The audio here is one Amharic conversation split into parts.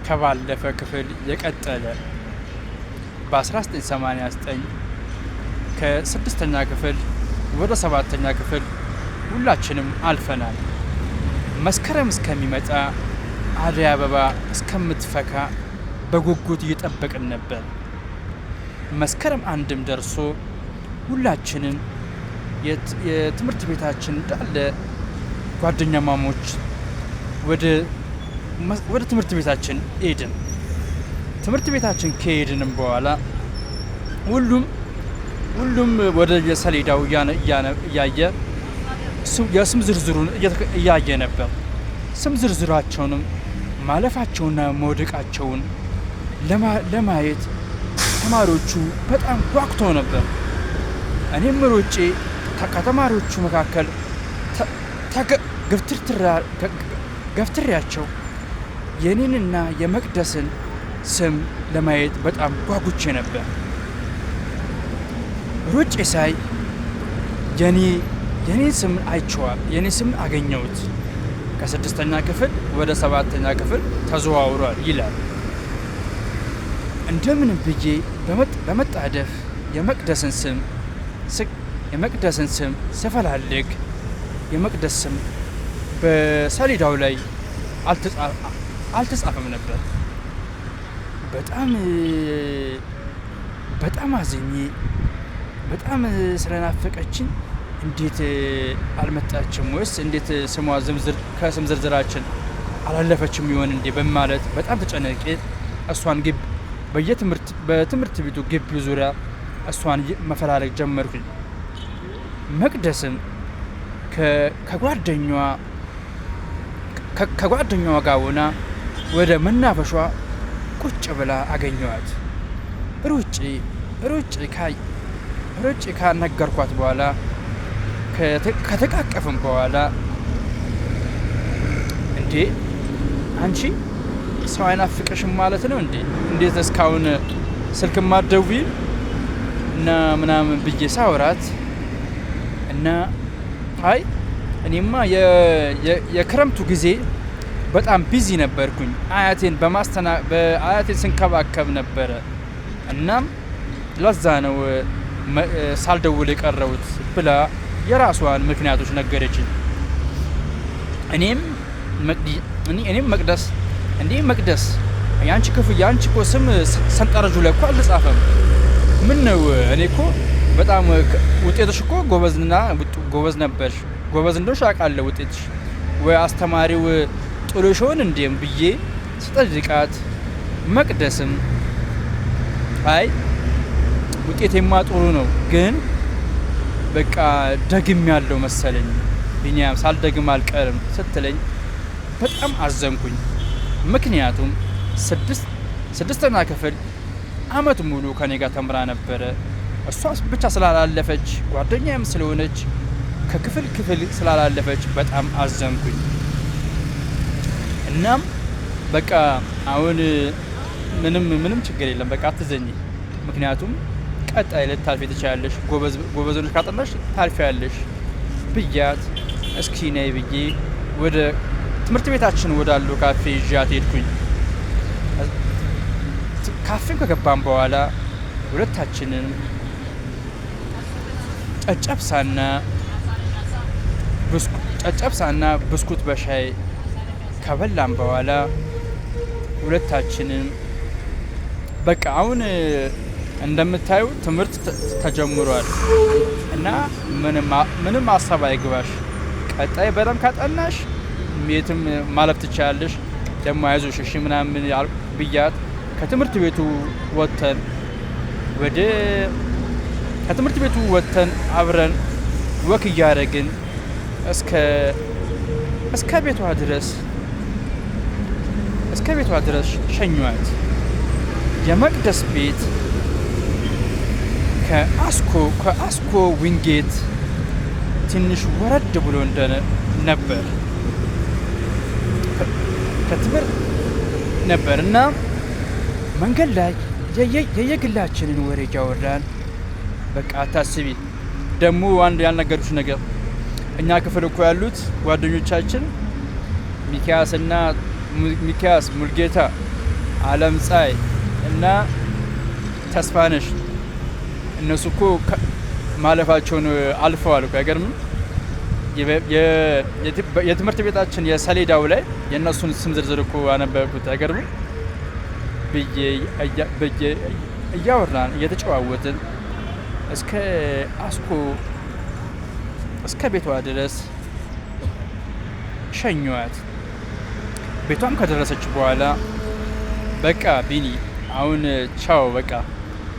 ከባለፈ ክፍል የቀጠለ በ1989 ከ6ኛ ክፍል ወደ 7ኛ ክፍል ሁላችንም አልፈናል። መስከረም እስከሚመጣ አደይ አበባ እስከምትፈካ በጉጉት እየጠበቅን ነበር። መስከረም አንድም ደርሶ ሁላችንም የትምህርት ቤታችን እንዳለ ጓደኛማሞች ወደ ትምህርት ቤታችን ሄድን። ትምህርት ቤታችን ከሄድንም በኋላ ሁሉም ወደ የሰሌዳው እያየ የስም ዝርዝሩን እያየ ነበር። ስም ዝርዝራቸውንም ማለፋቸውና መውደቃቸውን ለማየት ተማሪዎቹ በጣም ጓጉተው ነበር። እኔም ሮጬ ከተማሪዎቹ መካከል ገፍትሬያቸው የኔንና የመቅደስን ስም ለማየት በጣም ጓጉቼ ነበር። ሮጬ ሳይ የኔን ስም አይቼዋል። የኔ ስም አገኘሁት። ከ6ኛ ክፍል ወደ 7ኛ ክፍል ተዘዋውሯል ይላል። እንደምንም ብዬ በመጣደፍ የመቅደስን ስም ስፈላልግ የመቅደስ ስም በሰሌዳው ላይ አልተጻፈም ነበር። በጣም አዝኜ በጣም ስለናፈቀችኝ እንዴት አልመጣችም ወይስ እንዴት ስሟ ከስም ዝርዝራችን አላለፈችም ይሆን እንዴ በማለት በጣም ተጨነቄ እሷን በትምህርት ቤቱ ግቢ ዙሪያ እሷን መፈላለግ ጀመርኩኝ። መቅደስም ከጓደኛዋ ጋር ሆና ወደ መናፈሿ ቁጭ ብላ አገኘዋት። ሩጭ ካነገርኳት በኋላ ከተቃቀፍን በኋላ እንዴ አንቺ ሰው አይናፍቅሽም ማለት ነው እንዴ? እንዴት እስካሁን ስልክ ማትደውይ እና ምናምን ብዬ ሳወራት እና አይ እኔማ የክረምቱ ጊዜ በጣም ቢዚ ነበርኩኝ። አያቴን ስንከባከብ ነበረ። እናም ለዛ ነው ሳልደውል የቀረሁት ብላ የራሷን ምክንያቶች ነገረችኝ። እኔም መቅደስ ያንቺ እኮ ስም ሰንጠረዡ ላይ እኮ አልተጻፈም። ምን ነው እኔ እኮ በጣም ውጤትሽ እኮ ጎበዝ ነበርሽ። ጎበዝ እንደሆንሽ አውቃለሁ። ውጤትሽ ወይ አስተማሪው ጥሎሽ ሆን እንዴም ብዬ ስጠይቃት መቅደስም አይ ውጤቴማ ጥሩ ነው፣ ግን በቃ ደግም ያለው መሰለኝ ቢኒያም ሳልደግም አልቀርም ስትለኝ በጣም አዘንኩኝ። ምክንያቱም 6ኛ ክፍል አመት ሙሉ ከኔ ጋር ተምራ ነበረ። እሷ ብቻ ስላላለፈች ጓደኛዬም ስለሆነች ከክፍል ስላላለፈች በጣም አዘንኩኝ። እናም በቃ አሁን ምንም ችግር የለም፣ በቃ አትዘኝ፣ ምክንያቱም ቀጣይ ልታልፊ ትችያለሽ፣ ጎበዞች ካጠናሽ ታልፊያለሽ ብያት እስኪ ነይ ብዬ ወደ ትምህርት ቤታችን ወዳለው ካፌ ይዣት ሄድኩኝ። ካፌም ከገባን በኋላ ሁለታችንም ጨጨብሳና ብስኩት በሻይ ከበላን በኋላ ሁለታችንም በቃ አሁን እንደምታዩ ትምህርት ተጀምሯል እና ምንም ሀሳብ አይግባሽ፣ ቀጣይ በደንብ ካጠናሽ የትም ማለፍ ትችያለሽ፣ ደግሞ አይዞሽ እሺ ምናምን ብያት ከትምህርት ቤቱ ወጥተን አብረን ወክ እያደረግን እስከ ቤቷ ድረስ ሸኟት። የመቅደስ ቤት ከአስኮ ዊንጌት ትንሽ ወረድ ብሎ ነበር ከትምህርት ነበር እና መንገድ ላይ የየግላችንን ወሬ እያወራን በቃ አታስቢ። ደግሞ አንድ ያልነገርኩሽ ነገር እኛ ክፍል እኮ ያሉት ጓደኞቻችን ሚኪያስ፣ ሙልጌታ፣ አለም ፀሐይ እና ተስፋነሽ እነሱ እኮ ማለፋቸውን አልፈዋል እኮ አይገርምም? የትምህርት ቤታችን የሰሌዳው ላይ የእነሱን ስም ዝርዝር እኮ አነበብኩት አይገርምም? ብዬ እያወራን እየተጨዋወትን እስከ አስኮ እስከ ቤቷ ድረስ ሸኘዋት። ቤቷም ከደረሰች በኋላ በቃ ቢኒ አሁን ቻው በቃ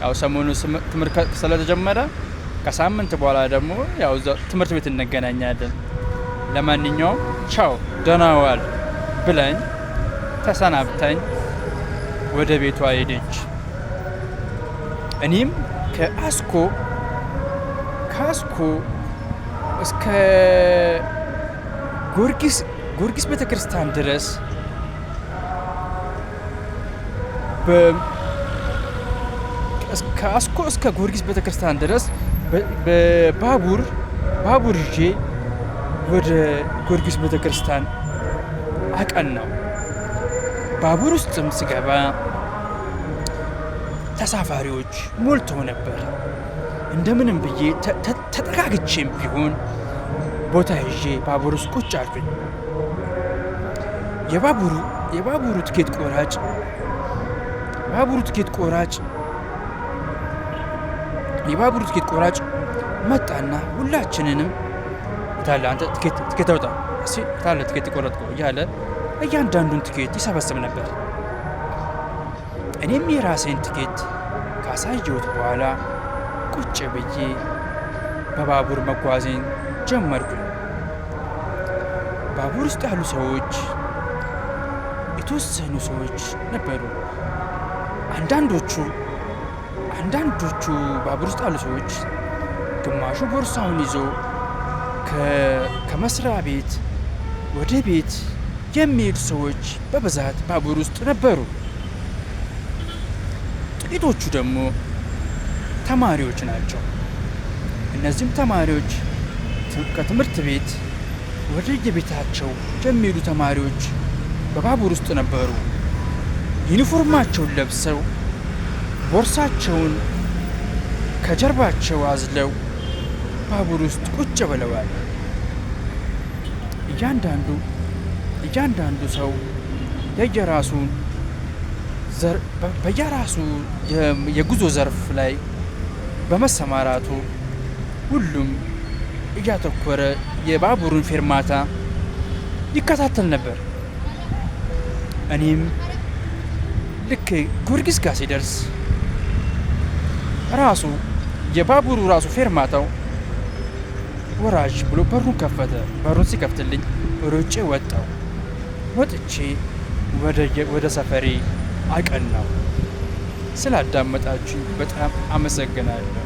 ያው ሰሞኑ ትምህርት ስለተጀመረ ከሳምንት በኋላ ደግሞ ያው ትምህርት ቤት እንገናኛለን። ለማንኛውም ቻው ደህና ዋል ብለኝ ተሰናብታኝ ወደ ቤቷ ሄደች። እኔም ከአስኮ እስከ ጊዮርጊስ ቤተክርስቲያን ድረስ ከአስኮ እስከ ጊዮርጊስ ቤተክርስቲያን ድረስ በባቡር ይዤ ወደ ጊዮርጊስ ቤተክርስቲያን አቀናው። ባቡር ውስጥም ስገባ ተሳፋሪዎች ሞልተው ነበር። እንደምንም ብዬ ተጠጋግቼም ቢሆን ቦታ ይዤ ባቡር ውስጥ ቁጭ አልኩኝ። የባቡሩ ትኬት ቆራጭ መጣና ሁላችንንም ታለ አንተ ትኬት አውጣ እሺ ታለ ትኬት ቆረጥከው እያለ እያንዳንዱን ትኬት ይሰበስብ ነበር። እኔም የራሴን ትኬት ካሳየሁት በኋላ ቁጭ ብዬ በባቡር መጓዜን ጀመርኩኝ። ባቡር ውስጥ ያሉ ሰዎች የተወሰኑ ሰዎች ነበሩ። አንዳንዶቹ ባቡር ውስጥ ያሉ ሰዎች ግማሹ ቦርሳውን ይዞ ከመስሪያ ቤት ወደ ቤት የሚሄዱ ሰዎች በብዛት ባቡር ውስጥ ነበሩ። ጥቂቶቹ ደግሞ ተማሪዎች ናቸው። እነዚህም ተማሪዎች ከትምህርት ቤት ወደ የቤታቸው የሚሄዱ ተማሪዎች በባቡር ውስጥ ነበሩ። ዩኒፎርማቸውን ለብሰው ቦርሳቸውን ከጀርባቸው አዝለው ባቡር ውስጥ ቁጭ ብለዋል። እያንዳንዱ ሰው በየራሱ የጉዞ ዘርፍ ላይ በመሰማራቱ ሁሉም እያተኮረ የባቡሩን ፌርማታ ይከታተል ነበር። እኔም ልክ ጊዮርጊስ ጋር ሲደርስ የባቡሩ ራሱ ፌርማታው ወራጅ ብሎ በሩን ከፈተ። በሩን ሲከፍትልኝ ሮጬ ወጥቼ ወደ ሰፈሬ አቀናው። ስላዳመጣችሁ በጣም አመሰግናለሁ።